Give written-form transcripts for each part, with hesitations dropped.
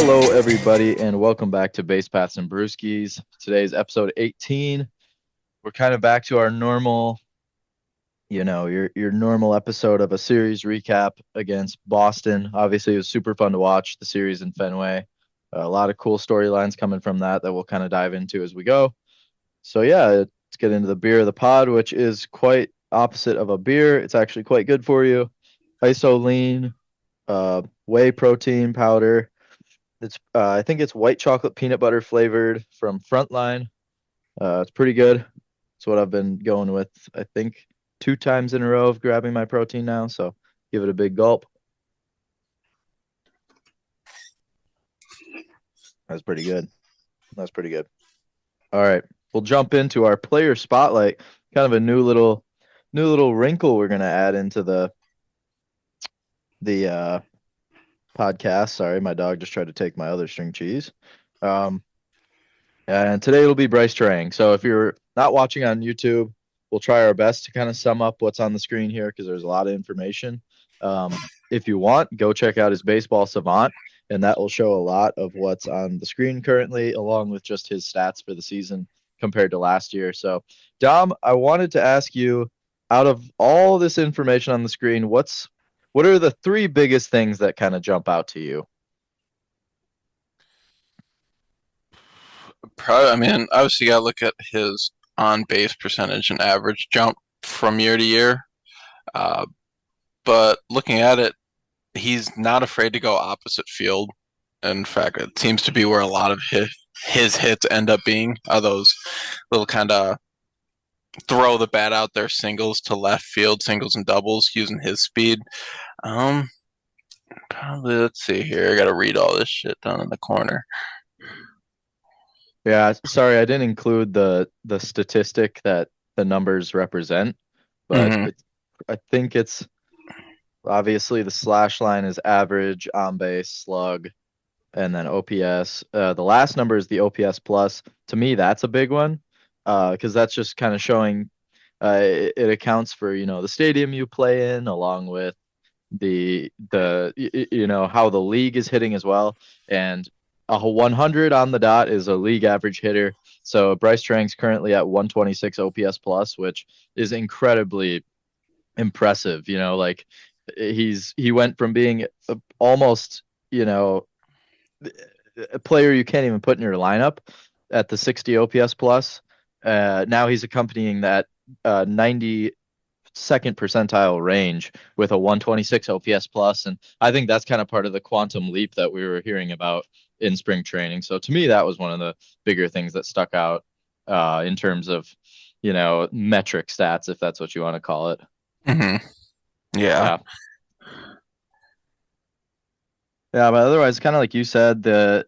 Hello, everybody, and welcome back to Base Paths and Brewskis. Today's episode 18. We're kind of back to our normal, your normal episode of a series recap against Boston. Obviously, it was super fun to watch the series in Fenway. A lot of cool storylines coming from that we'll kind of dive into as we go. So yeah, let's get into the beer of the pod, which is quite opposite of a beer. It's actually quite good for you. Isoline, whey protein powder. It's I think it's white chocolate peanut butter flavored from Frontline. It's pretty good. It's what I've been going with, I think, 2 times in a row of grabbing my protein now. So give it a big gulp. That's pretty good. That's pretty good. All right, we'll jump into our player spotlight. Kind of a new little wrinkle we're gonna add into the podcast. Sorry, my dog just tried to take my other string cheese. And today it'll be Bryce Trang. So if you're not watching on YouTube, we'll try our best to kind of sum up what's on the screen here because there's a lot of information. If you want, go check out his Baseball Savant, and that will show a lot of what's on the screen currently, along with just his stats for the season compared to last year. So, Dom, I wanted to ask you, out of all this information on the screen, what are the 3 biggest things that kind of jump out to you? Probably, I mean, obviously, you got to look at his on base percentage and average jump from year to year. But looking at it, he's not afraid to go opposite field. In fact, it seems to be where a lot of his hits end up being, are those little kind of throw the bat out there singles to left field, singles and doubles using his speed. Probably, let's see here. I got to read all this shit down in the corner. Yeah, sorry, I didn't include the statistic that the numbers represent, but I think it's obviously the slash line is average, on base, slug, and then OPS. The last number is the OPS plus. To me, that's a big one because that's just kind of showing it accounts for the stadium you play in, along with the how the league is hitting as well. And a 100 on the dot is a league average hitter. So Bryce Trang's currently at 126 OPS plus, which is incredibly impressive. Like he went from being almost a player you can't even put in your lineup at the 60 OPS plus. Now he's accompanying that 92nd percentile range with a 126 OPS plus, and I think that's kind of part of the quantum leap that we were hearing about in spring training. So to me, that was one of the bigger things that stuck out in terms of metric stats, if that's what you want to call it. Mm-hmm. Yeah. Yeah, but otherwise, kind of like you said, the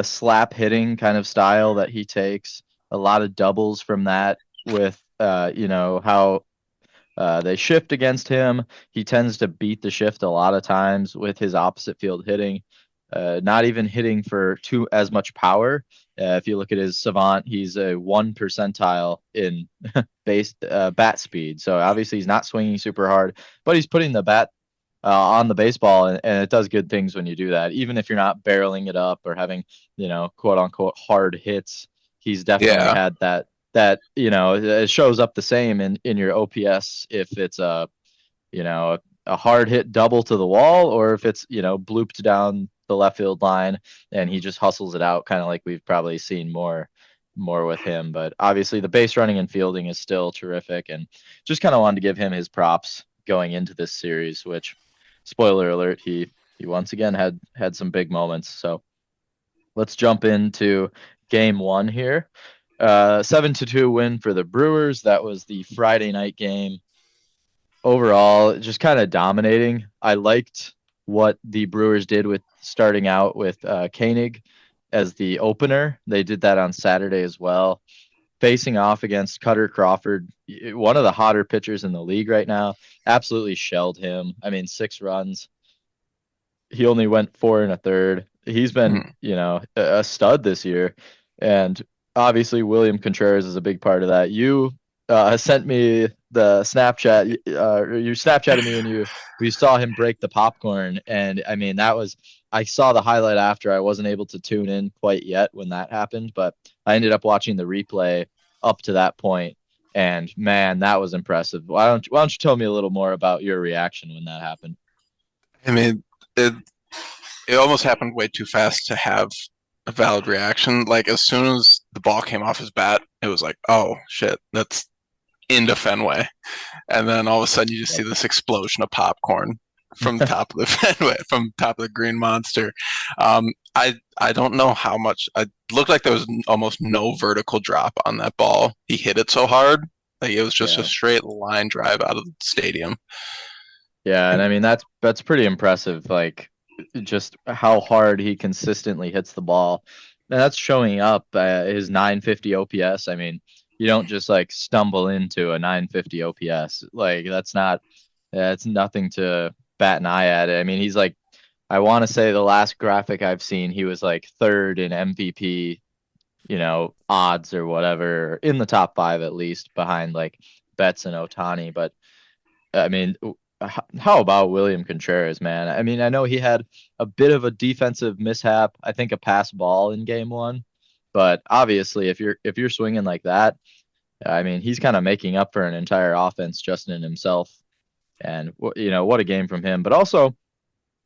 slap hitting kind of style that he takes, a lot of doubles from that with how they shift against him. He tends to beat the shift a lot of times with his opposite field hitting, not even hitting for as much power. If you look at his Savant, he's a 1 percentile in base bat speed. So obviously he's not swinging super hard, but he's putting the bat on the baseball, and it does good things when you do that. Even if you're not barreling it up or having quote unquote hard hits, he's definitely had that it shows up the same in your OPS if it's a hard hit double to the wall, or if it's blooped down the left field line and he just hustles it out, kind of like we've probably seen more with him. But obviously the base running and fielding is still terrific, and just kind of wanted to give him his props going into this series, which, spoiler alert, he once again had some big moments. So let's jump into game 1 here. 7-2 win for the Brewers. That was the Friday night game. Overall, just kind of dominating. I liked what the Brewers did with starting out with Koenig as the opener. They did that on Saturday as well. Facing off against Cutter Crawford, one of the hotter pitchers in the league right now, absolutely shelled him. I mean, 6 runs. He only went 4 1/3. He's been, a stud this year. And obviously William Contreras is a big part of that. You sent me the Snapchat. You Snapchatted me, and we saw him break the popcorn. And I mean, that was I saw the highlight after. I wasn't able to tune in quite yet when that happened, but I ended up watching the replay up to that point, and man, that was impressive. Why don't you tell me a little more about your reaction when that happened? I mean, it it almost happened way too fast to have a valid reaction. Like as soon as the ball came off his bat, it was like, oh shit, that's into Fenway. And then all of a sudden you just see Yep. this explosion of popcorn from the top of the Fenway, from the top of the Green Monster. I don't know how much. It looked like there was almost no vertical drop on that ball. He hit it so hard, like it was just a Yeah. straight line drive out of the stadium. Yeah, and And I mean that's pretty impressive. Like just how hard he consistently hits the ball, and that's showing up his 950 OPS. I mean, you don't just like stumble into a 950 OPS. Like that's nothing to bat an eye at. I mean, he's like I want to say the last graphic I've seen, he was like third in MVP, odds or whatever, in the top five at least, behind like Betts and Otani, but. I mean, how about William Contreras, man? I mean, I know he had a bit of a defensive mishap. I think a pass ball in game one, but obviously, if you're swinging like that, I mean, he's kind of making up for an entire offense just in himself. And what a game from him. But also,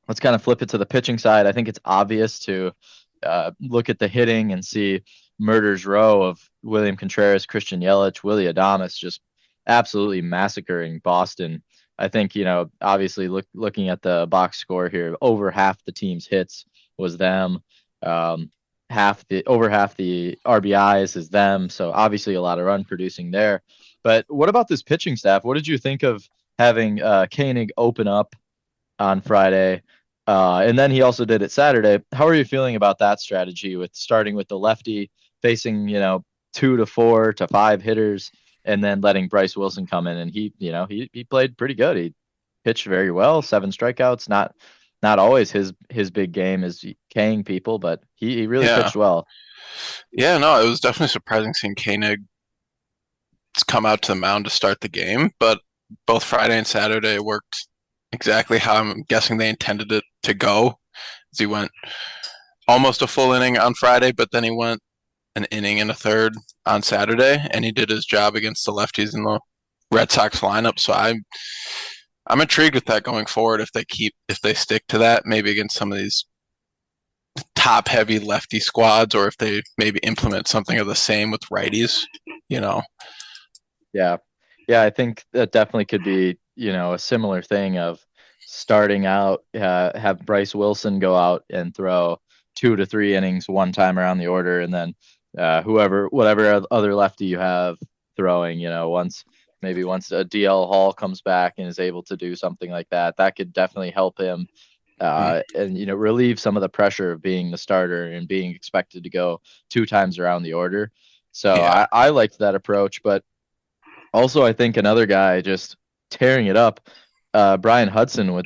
let's kind of flip it to the pitching side. I think it's obvious to look at the hitting and see murder's row of William Contreras, Christian Yelich, Willie Adames just absolutely massacring Boston. I think, obviously looking at the box score here, over half the team's hits was them. Um, half the RBIs is them. So obviously a lot of run producing there. But what about this pitching staff? What did you think of having Koenig open up on Friday? And then he also did it Saturday. How are you feeling about that strategy with starting with the lefty facing, 2 to 4 to 5 hitters and then letting Bryce Wilson come in and he played pretty good. He pitched very well, 7 strikeouts, not always his big game is Kang people, but he really yeah, pitched well. yeah, no, it was definitely surprising seeing Koenig come out to the mound to start the game, but both Friday and Saturday worked exactly how I'm guessing they intended it to go. As he went almost a full inning on Friday, but then he went an inning and a third on Saturday, and he did his job against the lefties in the Red Sox lineup. So I'm intrigued with that going forward. If they stick to that, maybe against some of these top heavy lefty squads, or if they maybe implement something of the same with righties. You know, Yeah. Yeah, I think that definitely could be, a similar thing of starting out, have Bryce Wilson go out and throw 2 to 3 innings one time around the order, and then whatever other lefty you have throwing, once a DL Hall comes back and is able to do something like that, that could definitely help him, and relieve some of the pressure of being the starter and being expected to go 2 times around the order. So yeah, I liked that approach, but also, I think another guy just tearing it up, Brian Hudson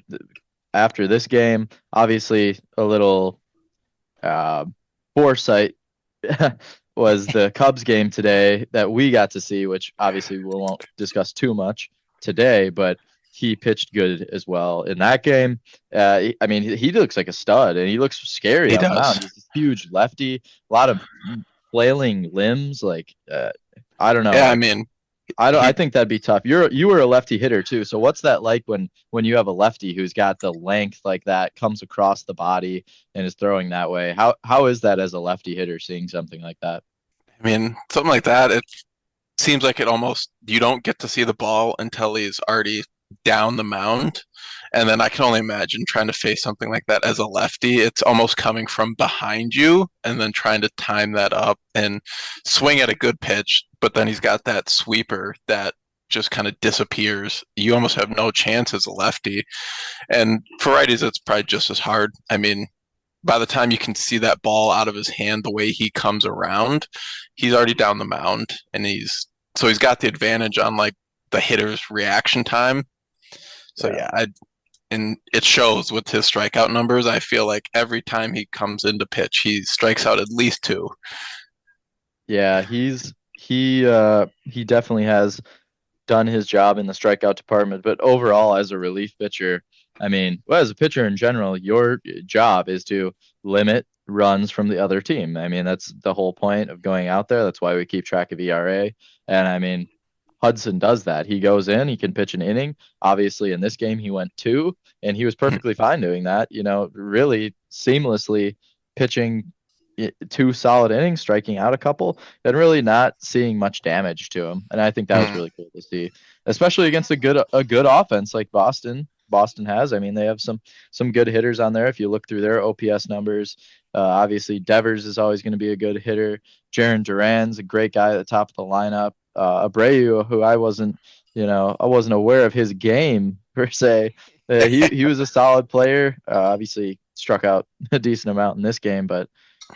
after this game, obviously a little uh, foresight was the Cubs game today that we got to see, which obviously we won't discuss too much today, but he pitched good as well in that game. I mean, he looks like a stud and he looks scary he on the mound. does. He's this huge lefty, a lot of flailing limbs. Like, I don't know, Yeah, I like mean, I don't. I he think that'd be tough. You were a lefty hitter too. So what's that like when you have a lefty who's got the length like that, comes across the body and is throwing that way? How is that as a lefty hitter seeing something like that? I mean, something like that. It seems like it almost you don't get to see the ball until he's already down the mound. And then I can only imagine trying to face something like that as a lefty. It's almost coming from behind you and then trying to time that up and swing at a good pitch. But then he's got that sweeper that just kind of disappears. You almost have no chance as a lefty. And for righties, it's probably just as hard. I mean, by the time you can see that ball out of his hand, the way he comes around, he's already down the mound, and he's got the advantage on like the hitter's reaction time. So Yeah, yeah, and it shows with his strikeout numbers. I feel like every time he comes into pitch, he strikes out at least two. yeah. He definitely has done his job in the strikeout department, but overall as a relief pitcher. I mean, well, as a pitcher in general, your job is to limit runs from the other team. I mean, that's the whole point of going out there. That's why we keep track of ERA. And I mean, Hudson does that. He goes in, he can pitch an inning. Obviously, in this game, he went two, and he was perfectly fine doing that. Really seamlessly pitching two solid innings, striking out a couple, and really not seeing much damage to him. And I think that was Mm. really cool to see, especially against a good offense like Boston. Boston has. I mean, they have some good hitters on there. If you look through their OPS numbers, obviously Devers is always going to be a good hitter. Jaron Duran's a great guy at the top of the lineup. Abreu, who I wasn't aware of his game per se. He was a solid player. Obviously struck out a decent amount in this game, but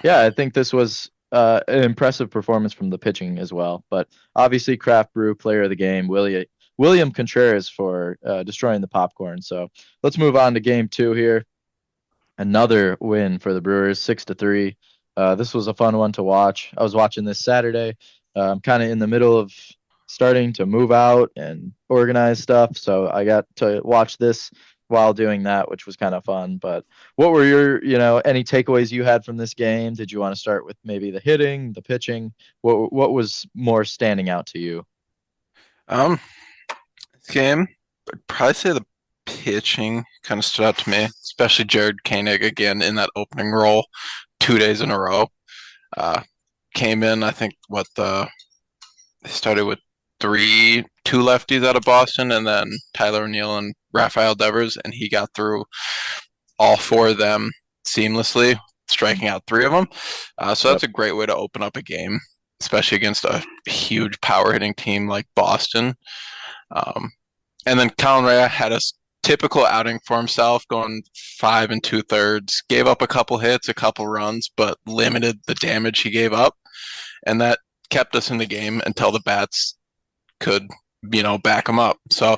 yeah, I think this was an impressive performance from the pitching as well. But obviously, Craft Brew Player of the Game, William Contreras for destroying the popcorn. So let's move on to game two here. Another win for the Brewers, 6-3. This was a fun one to watch. I was watching this Saturday. I'm kind of in the middle of starting to move out and organize stuff, so I got to watch this while doing that, which was kind of fun. But what were any takeaways you had from this game? Did you want to start with maybe the hitting, the pitching? What was more standing out to you? Um, this game, I'd probably say the pitching kind of stood out to me, especially Jared Koenig again in that opening role 2 days in a row. Uh, Came in, I think, they started with two lefties out of Boston, and then Tyler O'Neill and Rafael Devers, and he got through all four of them seamlessly, striking out three of them. So Yep. that's a great way to open up a game, especially against a huge power hitting team like Boston. Um, and then Colin Rea had a typical outing for himself, going 5 2/3. Gave up a couple hits, a couple runs, but limited the damage he gave up, and that kept us in the game until the bats could, back him up. So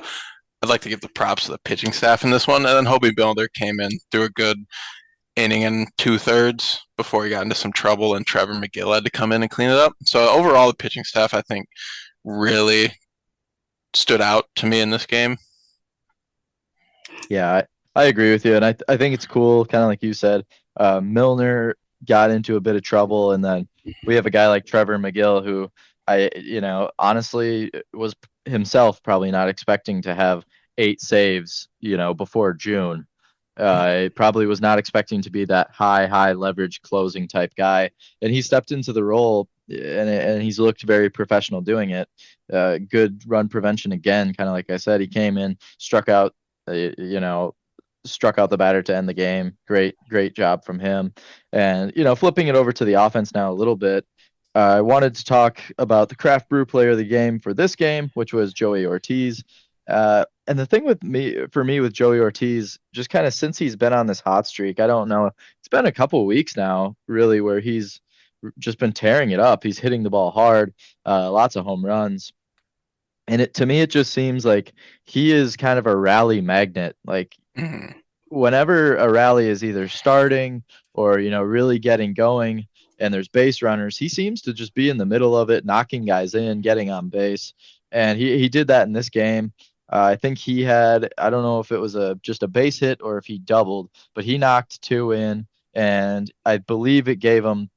I'd like to give the props to the pitching staff in this one, and then Hobie Builder came in through a good inning and 2/3 before he got into some trouble, and Trevor McGill had to come in and clean it up. So overall, the pitching staff I think really stood out to me in this game. Yeah, I agree with you, and I think it's cool, kind of like you said. Milner got into a bit of trouble, and then we have a guy like Trevor McGill, who honestly was himself probably not expecting to have 8 saves, before June. Probably was not expecting to be that high leverage closing type guy, and he stepped into the role, and he's looked very professional doing it. Good run prevention again, kind of like I said. He came in, uh, you know, struck out the batter to end the game. Great job from him. And flipping it over to the offense now a little bit. I wanted to talk about the craft brew player of the game for this game, which was Joey Ortiz. And the thing for me with Joey Ortiz, just kind of since he's been on this hot streak, I don't know, it's been a couple of weeks now, really, where he's just been tearing it up. He's hitting the ball hard, lots of home runs. And to me, it just seems like he is kind of a rally magnet. Like Mm-hmm. whenever a rally is either starting or really getting going and there's base runners, he seems to just be in the middle of it, knocking guys in, getting on base, and he did that in this game. I think he had, I don't know if it was just a base hit or if he doubled, but he knocked two in, and I believe it gave him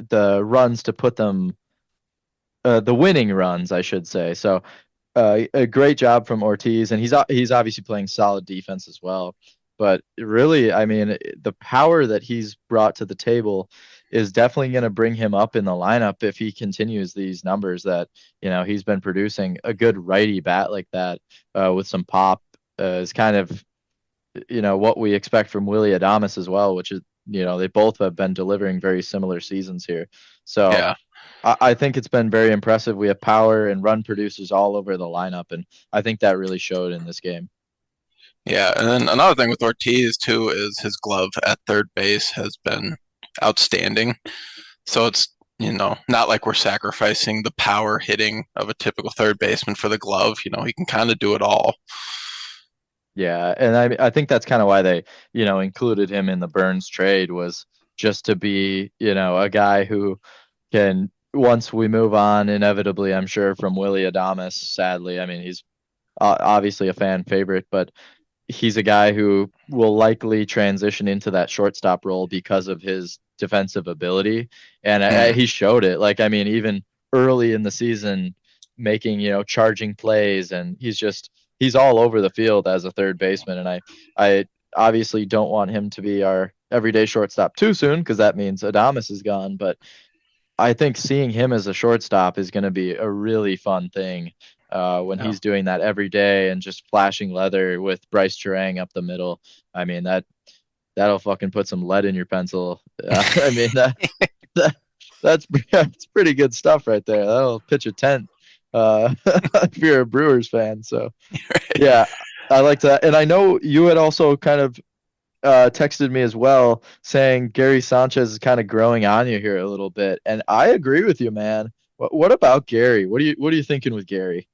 the runs to put them, the winning runs, I should say. So a great job from Ortiz, and he's obviously playing solid defense as well. But really, I mean, the power that he's brought to the table is definitely going to bring him up in the lineup if he continues these numbers that he's been producing. A good righty bat like that, with some pop, is kind of what we expect from Willie Adames as well, which is they both have been delivering very similar seasons here. So Yeah, I think it's been very impressive. We have power and run producers all over the lineup, and I think that really showed in this game. yeah. And then another thing with Ortiz too is his glove at third base has been outstanding. So it's not like we're sacrificing the power hitting of a typical third baseman for the glove. He can kind of do it all. Yeah, and I think that's kind of why they included him in the Burns trade, was just to be a guy who can, once we move on inevitably, I'm sure, from Willie Adames. Sadly, I mean, he's obviously a fan favorite, but he's a guy who will likely transition into that shortstop role because of his defensive ability, and Mm, he showed it. Like I mean, even early in the season, making charging plays, and he's all over the field as a third baseman, and I obviously don't want him to be our everyday shortstop too soon because that means Adamas is gone, but I think seeing him as a shortstop is going to be a really fun thing when yeah. he's doing that every day and just flashing leather with Bryce Terang up the middle. I mean that'll fucking put some lead in your pencil. I mean that that's pretty good stuff right there. That'll pitch a tent if you're a Brewers fan. So yeah, I like that. And I know you had also kind of texted me as well saying Gary Sanchez is kind of growing on you here a little bit, and I agree with you, man. What about Gary? What are you thinking with Gary?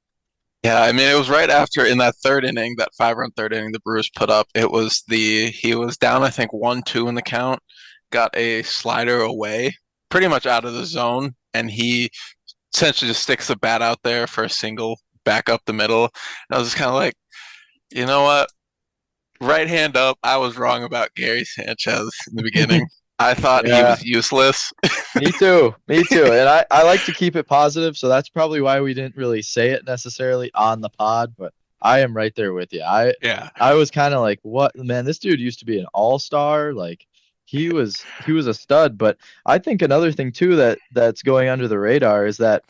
Yeah, I mean, it was right after in that third inning, that 5 run third inning the Brewers put up. He was down, I think 1-2 in the count, got a slider away, pretty much out of the zone, and he essentially just sticks the bat out there for a single back up the middle. And I was just kind of like, you know what? Right hand up. I was wrong about Gary Sanchez in the beginning. I thought he Yeah, was useless. me too. Me too. And I like to keep it positive, so that's probably why we didn't really say it necessarily on the pod, but I am right there with you. Yeah, I was kind of like, what man, this dude used to be an all-star. Like he was a stud, but I think another thing too that's going under the radar is that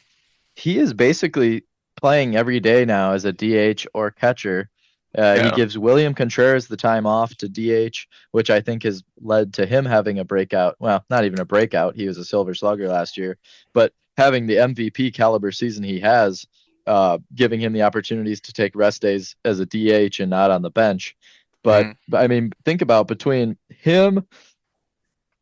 he is basically playing every day now as a DH or catcher. He yeah, gives William Contreras the time off to DH, which I think has led to him having a breakout. Well, not even a breakout. He was a Silver Slugger last year, but having the MVP caliber season he has, giving him the opportunities to take rest days as a DH and not on the bench. But I mean, think about between him,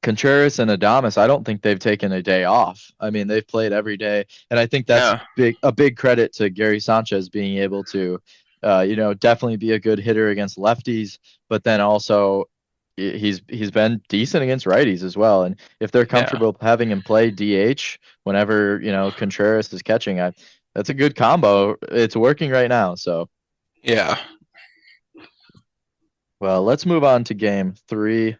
Contreras and Adamas, I don't think they've taken a day off. I mean, they've played every day, and I think that's yeah, a big credit to Gary Sanchez being able to, definitely be a good hitter against lefties, but then also he's been decent against righties as well. And if they're yeah, comfortable having him play DH whenever Contreras is catching, that's a good combo. It's working right now. So, yeah. well, let's move on to game three.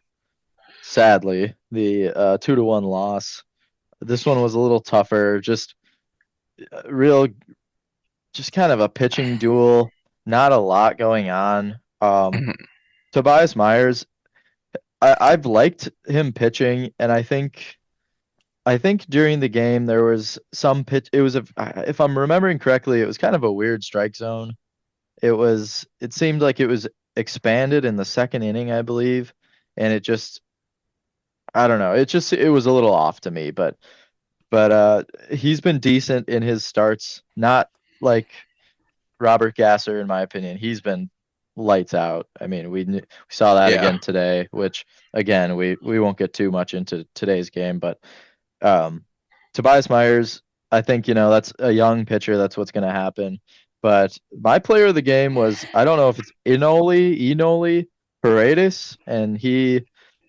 Sadly, the 2-1 loss. This one was a little tougher. Just real, just kind of a pitching duel. Not a lot going on. Mhm. Tobias Myers, I've liked him pitching, and I think during the game there was some pitch. It was if I'm remembering correctly, it was kind of a weird strike zone. It seemed like it was expanded in the second inning, I believe, and I don't know. It was a little off to me, but he's been decent in his starts. Not like Robert Gasser, in my opinion. He's been lights out. I mean, we saw that Yeah, again today, which again we won't get too much into today's game, but um, Tobias Myers, I think that's a young pitcher. That's what's going to happen. But my player of the game was I don't know if it's Inoli Paredes, and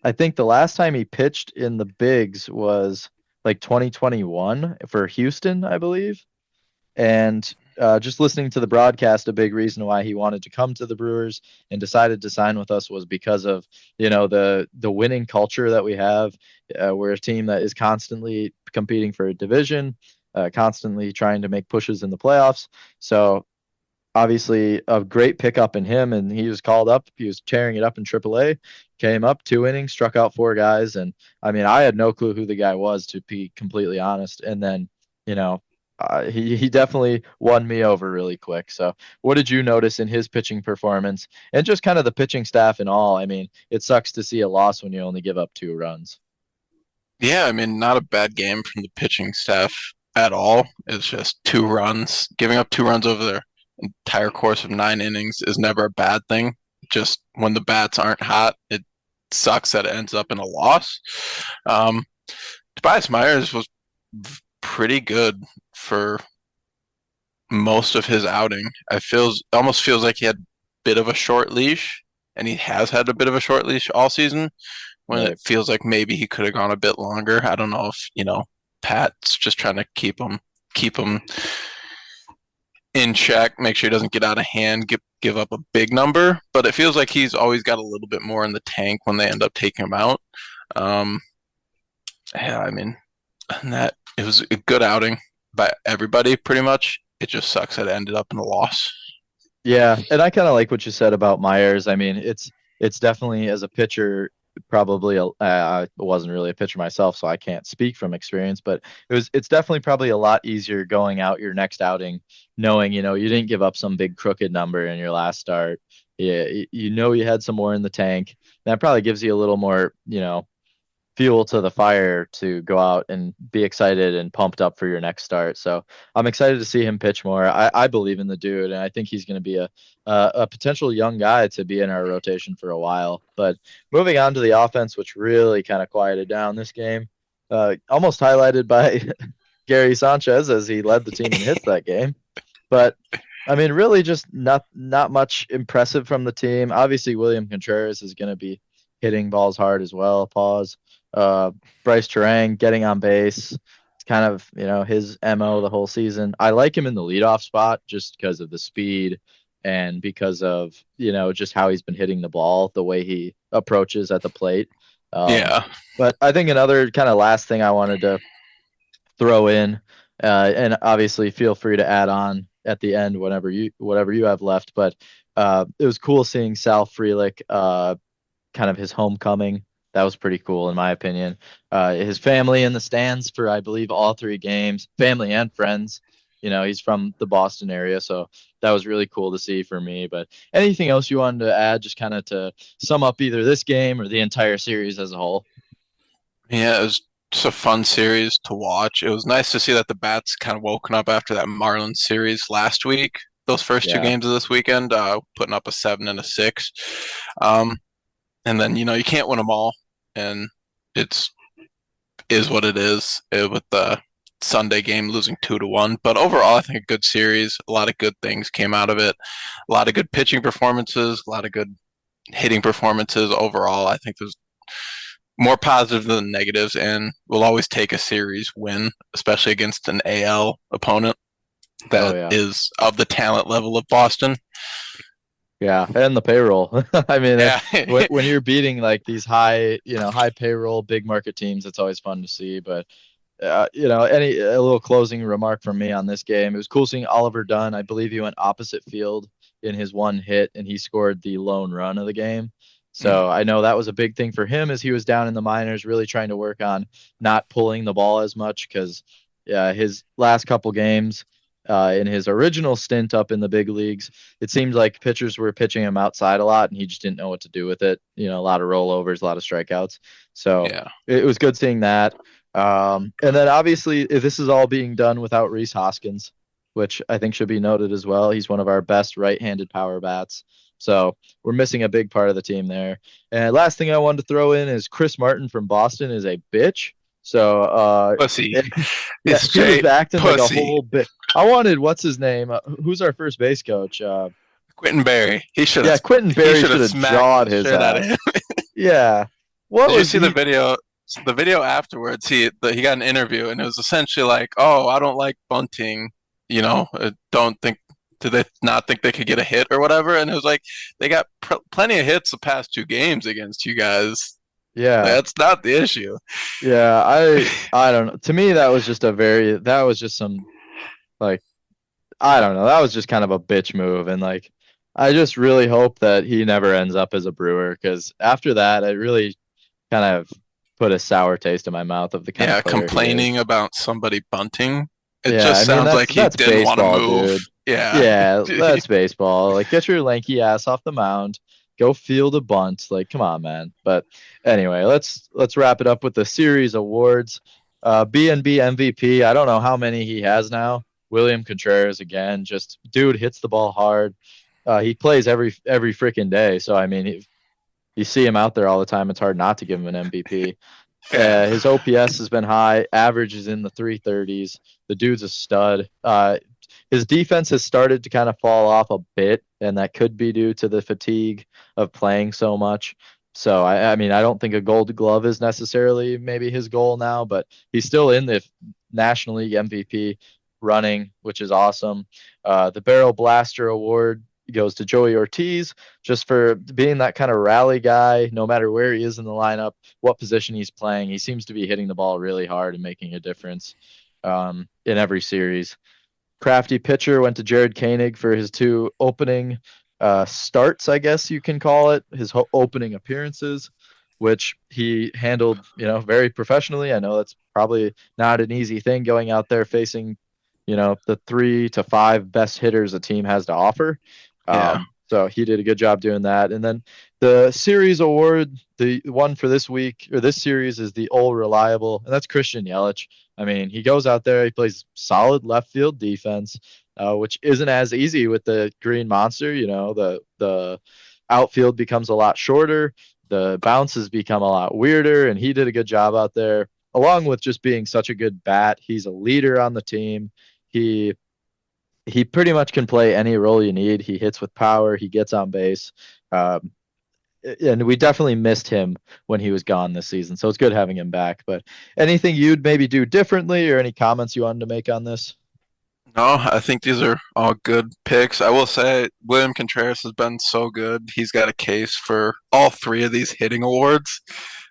I think the last time he pitched in the bigs was like 2021 for Houston, I believe. And just listening to the broadcast, a big reason why he wanted to come to the Brewers and decided to sign with us was because of the winning culture that we have. We're a team that is constantly competing for a division, constantly trying to make pushes in the playoffs. So obviously a great pickup in him, and he was called up. He was tearing it up in AAA. Came up 2 innings, struck out 4 guys, and I mean I had no clue who the guy was, to be completely honest. And then you know he definitely won me over really quick. So what did you notice in his pitching performance and just kind of the pitching staff and all? I mean, it sucks to see a loss when you only give up 2 runs. yeah. I mean, not a bad game from the pitching staff at all. It's just 2 runs. Giving up 2 runs over their entire course of 9 innings is never a bad thing. Just when the bats aren't hot, it sucks that it ends up in a loss. Um, Tobias Myers was pretty good for most of his outing. I feels almost feels like he had a bit of a short leash, and he has had a bit of a short leash all season. When Right. it feels like maybe he could have gone a bit longer. I don't know if Pat's just trying to keep him in check, make sure he doesn't get out of hand, give up a big number. But it feels like he's always got a little bit more in the tank when they end up taking him out. Um, yeah, I mean, that it was a good outing by everybody, pretty much. It just sucks that it ended up in a loss. Yeah, and I kind of like what you said about Myers. I mean, it's definitely as a pitcher, probably I wasn't really a pitcher myself, so I can't speak from experience, but it's definitely probably a lot easier going out your next outing knowing, you didn't give up some big crooked number in your last start. Yeah, you know you had some more in the tank. That probably gives you a little more, fuel to the fire to go out and be excited and pumped up for your next start. So I'm excited to see him pitch more. I believe in the dude, and I think he's going to be a potential young guy to be in our rotation for a while. But moving on to the offense, which really kind of quieted down this game, almost highlighted by Gary Sanchez as he led the team in hits that game. But I mean, really, just not much impressive from the team. Obviously, William Contreras is going to be hitting balls hard as well. Pause. Uh, Bryce Terang getting on base. It's kind of his mo the whole season. I like him in the leadoff spot just because of the speed and because of just how he's been hitting the ball, the way he approaches at the plate. Um, Yeah, but I think another kind of last thing I wanted to throw in, and obviously feel free to add on at the end whatever you have left. But it was cool seeing Sal Frelick, kind of his homecoming. That was pretty cool in my opinion. His family in the stands for I believe all three games, family and friends. He's from the Boston area, so that was really cool to see for me. But anything else you wanted to add, just kind of to sum up either this game or the entire series as a whole? yeah, it was just a fun series to watch. It was nice to see that the bats kind of woken up after that Marlins series last week. Those first two Yeah. games of this weekend, putting up a 7 and a 6. Um, and then you can't win them all, and it's is what it is with the Sunday game losing 2-1. But overall, I think a good series. A lot of good things came out of it. A lot of good pitching performances. A lot of good hitting performances. Overall, I think there's more positive than negatives, and we'll always take a series win, especially against an AL opponent Oh that yeah. is of the talent level of Boston. Yeah, and the payroll. I mean, Yeah, when you're beating like these high payroll, big market teams, it's always fun to see. But any a little closing remark from me on this game. It was cool seeing Oliver Dunn. I believe he went opposite field in his one hit, and he scored the lone run of the game. So I know that was a big thing for him as he was down in the minors, really trying to work on not pulling the ball as much because yeah, his last couple games. In his original stint up in the big leagues, it seemed like pitchers were pitching him outside a lot, and he just didn't know what to do with it. A lot of rollovers, a lot of strikeouts. So yeah, it was good seeing that. And then obviously this is all being done without Reese Hoskins, which I think should be noted as well. He's one of our best right-handed power bats. So we're missing a big part of the team there. And last thing I wanted to throw in is Chris Martin from Boston is a bitch. So pussy. yeah, It's he was straight acting like a pussy. whole bit. I wanted what's his name? Who's our first base coach? Quentin Berry. Yeah, Quentin He Berry should should have have smacked jawed the his shit out of ass. him. Yeah. What Did you was see the he? video? The video afterwards, he got an interview, and it was essentially like, "Oh, I don't like bunting. Don't think do they not think they could get a hit or whatever?" And it was like they got plenty of hits the past two games against you guys. Yeah. That's not the issue. Yeah, I don't know. To me, that was just some like I don't know. That was just kind of a bitch move, and like I just really hope that he never ends up as a Brewer because after that, it really kind of put a sour taste in my mouth of the kind of Yeah, player he is. complaining about somebody bunting. It Yeah, just I mean sounds that's like he that's didn't want to baseball, move. dude. Yeah. Yeah, that's baseball. Like get your lanky ass off the mound, go field a bunt. Like come on, man. But anyway, let's wrap it up with the series awards. B&B MVP. I don't know how many he has now. William Contreras again. Just dude hits the ball hard. He plays every freaking day. So I mean, if you see him out there all the time, it's hard not to give him an MVP. Yeah. His OPS has been high. Average is in the 330s. The dude's a stud. His defense has started to kind of fall off a bit, and that could be due to the fatigue of playing so much. So I mean, I don't think a Gold Glove is necessarily maybe his goal now, but he's still in the National League MVP running, which is awesome. The Barrel Blaster Award goes to Joey Ortiz just for being that kind of rally guy, no matter where he is in the lineup, what position he's playing. He seems to be hitting the ball really hard and making a difference in every series. Crafty pitcher went to Jared Koenig for his two opening starts, I guess you can call it, his opening appearances, which he handled, very professionally. I know that's probably not an easy thing going out there facing, the 3 to 5 best hitters a team has to offer. Yeah. So he did a good job doing that. And then the series award, the one for this week or this series is the All Reliable, and that's Christian Yelich. I mean, he goes out there, he plays solid left field defense, which isn't as easy with the Green Monster. The outfield becomes a lot shorter, the bounces become a lot weirder, and he did a good job out there. Along with just being such a good bat, he's a leader on the team. He pretty much can play any role you need. He hits with power. He gets on base. Um, and we definitely missed him when he was gone this season. So it's good having him back. But anything you'd maybe do differently or any comments you wanted to make on this? No, I think these are all good picks. I will say William Contreras has been so good. He's got a case for all three of these hitting awards.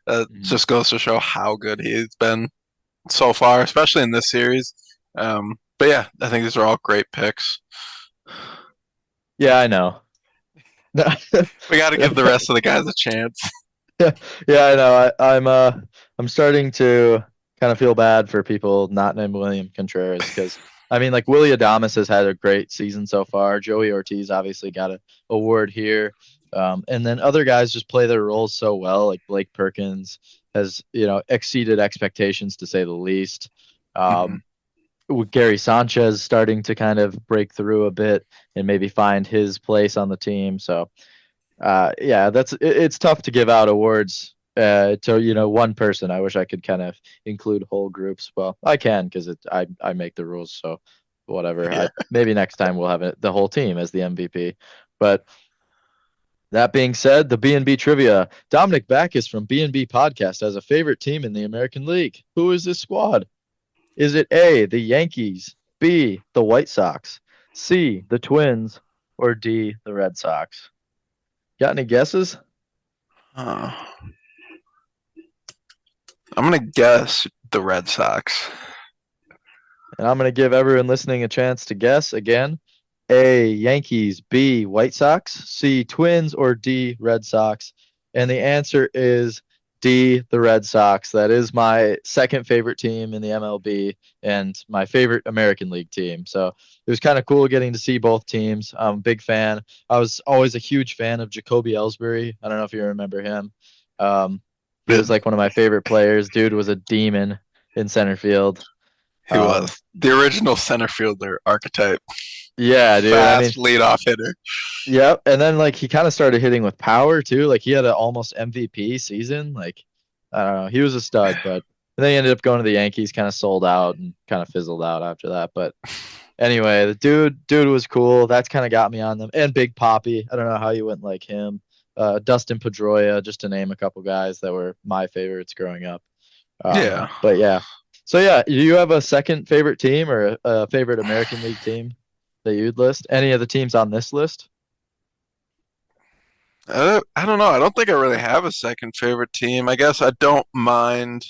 Mhm. Just goes to show how good he's been so far, especially in this series. But yeah, I think these are all great picks. Yeah, I know. We got to give the rest of the guys a chance. Yeah, yeah, I know. I'm starting to kind of feel bad for people not named William Contreras because I mean, like Willie Adames has had a great season so far. Joey Ortiz obviously got an award here, and then other guys just play their roles so well. Like Blake Perkins has exceeded expectations to say the least. Mhm. Um, with Gary Sanchez starting to kind of break through a bit and maybe find his place on the team. So yeah, it's tough to give out awards to one person. I wish I could kind of include whole groups. Well, I can because I make the rules, so whatever. Yeah. I maybe next time we'll have the whole team as the MVP. But that being said, the B&B trivia. Dominic Backus from B&B Podcast has a favorite team in the American League. Who is this squad? Is it A, the Yankees, B, the White Sox, C, the Twins, or D, the Red Sox? Got any guesses? Uh, I'm gonna guess the Red Sox. And I'm going to give everyone listening a chance to guess again. A, Yankees, B, White Sox, C, Twins, or D, Red Sox. And the answer is D, the Red Sox. That is my second favorite team in the MLB and my favorite American League team. So it was kind of cool getting to see both teams. I'm a big fan. I was always a huge fan of Jacoby Ellsbury. I don't know if you remember him. Um, he Yeah, was like one of my favorite players. Dude was a demon in center field. he Um, was the original center fielder archetype. Yeah, dude. I mean, Fast leadoff hitter. yep. And then like he kind of started hitting with power too. Like he had an almost MVP season. Like I don't know, he was a stud. But then he ended up going to the Yankees, kind of sold out and kind of fizzled out after that. But anyway, the dude was cool. That's kind of got me on them. And Big Poppy. I don't know how you wouldn't like him. Dustin Pedroia, just to name a couple guys that were my favorites growing up. Yeah. But yeah. So yeah, do you have a second favorite team or a favorite American League team that you'd list? Any of the teams on this list? I don't know. I don't think I really have a second favorite team. I guess I don't mind.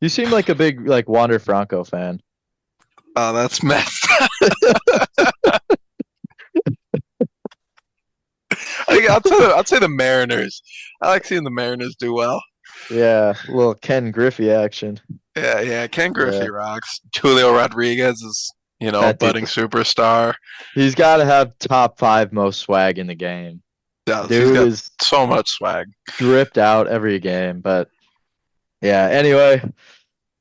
You seem like a big like Wander Franco fan. Oh, that's messed. I'll say the Mariners. I like seeing the Mariners do well. Yeah, a little Ken Griffey action. Yeah, yeah. Ken Yeah, Griffey rocks. Julio Rodriguez is, a that budding dude. superstar. He's got to have top 5 most swag in the game. Does he's Dude got is so much swag. dripped out every game. But yeah, anyway,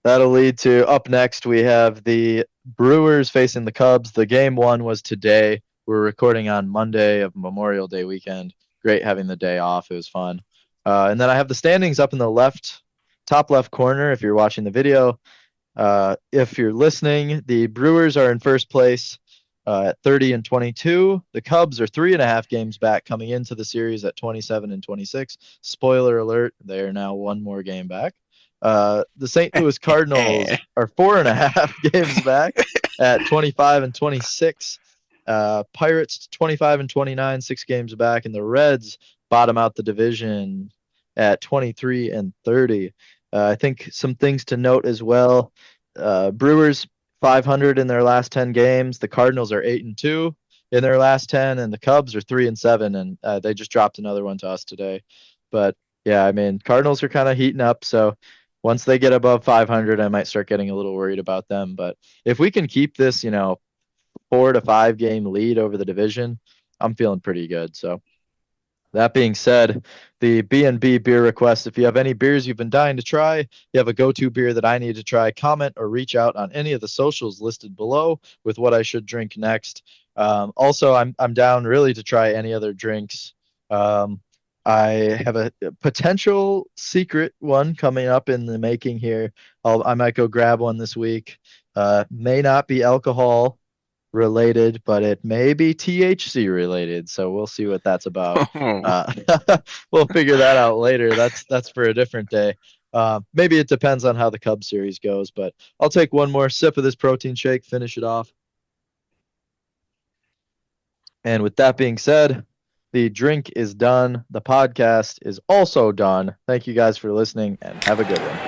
that'll lead to up next. We have the Brewers facing the Cubs. The game one was today. We're recording on Monday of Memorial Day weekend. Great having the day off. It was fun. And then I have the standings up in the top left corner if you're watching the video. If you're listening, the Brewers are in first place at 30 and 22. The Cubs are 3.5 games back coming into the series at 27 and 26. Spoiler alert, they are now one more game back. The St. Louis Cardinals are 4.5 games back at 25 and 26. Pirates 25 and 29, 6 games back, and the Reds bottom out the division at 23 and 30. I think some things to note as well. Brewers 500 in their last 10 games. The Cardinals are 8-2 in their last 10, and the Cubs are 3-7, and they just dropped another one to us today. But yeah, I mean, Cardinals are kind of heating up, so once they get above 500, I might start getting a little worried about them. But if we can keep this, 4 to 5 game lead over the division, I'm feeling pretty good. So that being said, the B&B beer request, if you have any beers you've been dying to try, you have a go-to beer that I need to try, comment or reach out on any of the socials listed below with what I should drink next. Also, I'm down really to try any other drinks. Um, I have a potential secret one coming up in the making here. I might go grab one this week. May not be alcohol related, but it may be THC related. So we'll see what that's about. Uh, we'll figure that out later. That's for a different day. Maybe it depends on how the Cubs series goes, but I'll take one more sip of this protein shake, finish it off. And with that being said, the drink is done. The podcast is also done. Thank you guys for listening and have a good one.